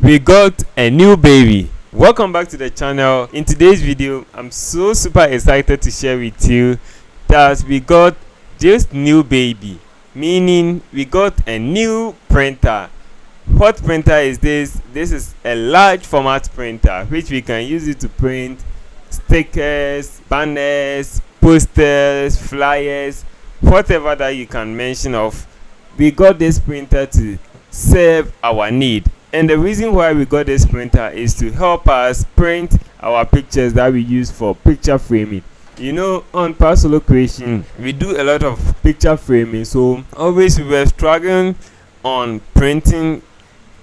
We got a new baby. Welcome back to the channel. In today's video, I'm so super excited to share with you that we got this new baby, meaning we got a new printer. What printer is this? This is a large format printer which we can use it to print stickers, banners, posters, flyers, whatever that you can mention of. We got this printer to serve our need, and the reason why we got this printer is to help us print our pictures that we use for picture framing. You know, on Parcel Creation we do a lot of picture framing, so always we were struggling on printing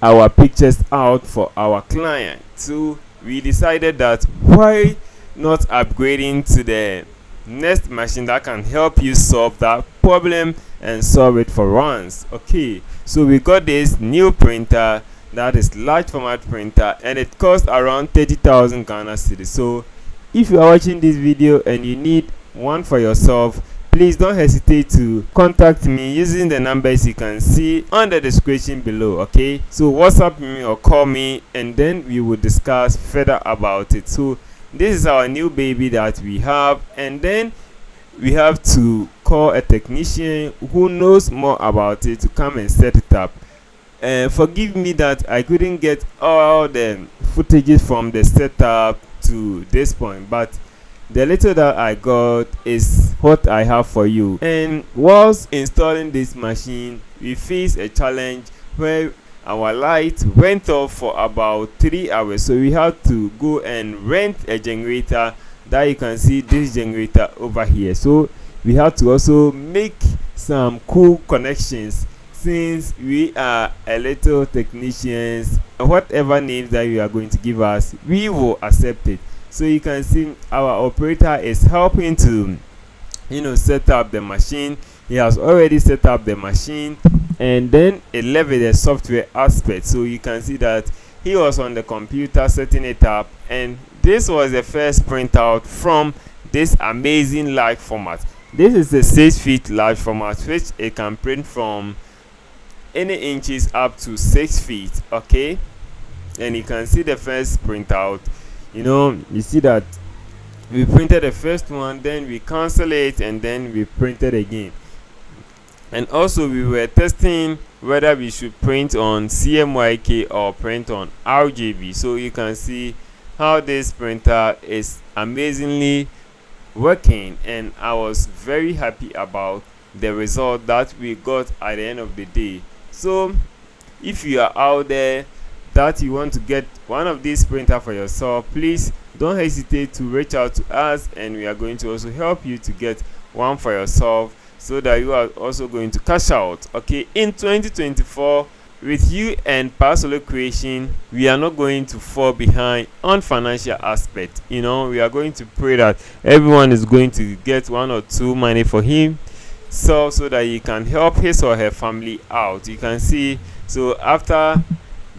our pictures out for our client. So we decided that why not upgrading to the next machine that can help you solve that problem and solve it for once. Okay, so we got this new printer that is large format printer, and it costs around 30,000 Ghana cedis. So if you are watching this video and you need one for yourself, please don't hesitate to contact me using the numbers you can see on the description below. Okay, so WhatsApp me or call me and then we will discuss further about it. So this is our new baby that we have, and then we have to call a technician who knows more about it to come and set it up. Forgive me that I couldn't get all the footages from the setup to this point, but the little that I got is what I have for you. And whilst installing this machine, we faced a challenge where our light went off for about 3 hours, so we had to go and rent a generator. That you can see this generator over here. So we had to also make some cool connections, since we are a little technicians. Whatever names that you are going to give us, we will accept it. So you can see our operator is helping to set up the machine. He has already set up the machine, and then it left with the software aspect. So you can see that he was on the computer setting it up, and this was the first printout from this amazing large format. This is a 6 feet large format, which it can print from any inches up to 6 feet. Okay, and you can see the first printout. You see that we printed the first one, then we cancel it, and then we printed again. And also we were testing whether we should print on CMYK or print on RGB. So you can see how this printer is amazingly working, and I was very happy about the result that we got at the end of the day. So if you are out there that you want to get one of these printer for yourself, please don't hesitate to reach out to us, and we are going to also help you to get one for yourself, so that you are also going to cash out. Okay, in 2024, with you and Parcel Creation, we are not going to fall behind on financial aspect. We are going to pray that everyone is going to get 1 or 2 money for him, so that he can help his or her family out. You can see, so after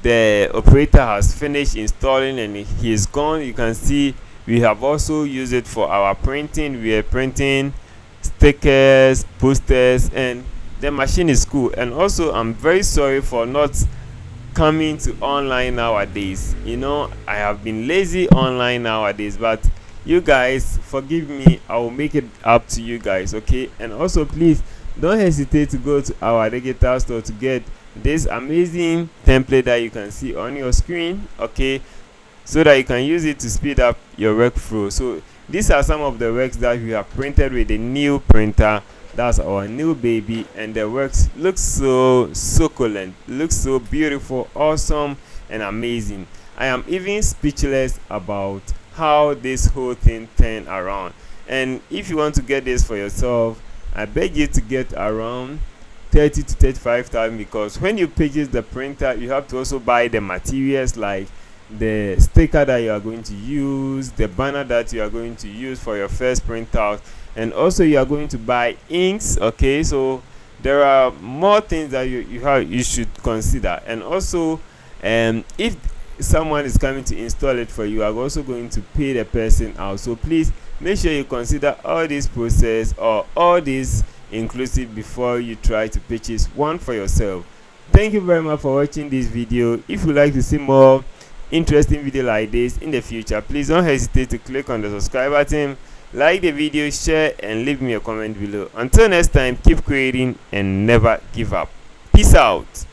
the operator has finished installing and he is gone, you can see we have also used it for our printing. We are printing stickers, posters, and the machine is cool. And also, I'm very sorry for not coming to online nowadays. I have been lazy online nowadays, but you guys forgive me. I will make it up to you guys. Okay, and also please don't hesitate to go to our digital store to get this amazing template that you can see on your screen. Okay, so that you can use it to speed up your workflow. So these are some of the works that we have printed with the new printer. That's our new baby, and the works look so succulent, looks so beautiful, awesome, and amazing. I am even speechless about how this whole thing turned around. And if you want to get this for yourself, I beg you to get around 30 to 35,000, because when you purchase the printer, you have to also buy the materials like the sticker that you are going to use, the banner that you are going to use for your first printout, and also you are going to buy inks. Okay, so there are more things that you should consider. And also, if someone is coming to install it for you, you are also going to pay the person out. So please make sure you consider all this process or all this inclusive before you try to purchase one for yourself. Thank you very much for watching this video. If you like to see more interesting video like this in the future, please don't hesitate to click on the subscribe button, like the video, share, and leave me a comment below. Until next time, keep creating and never give up. Peace out.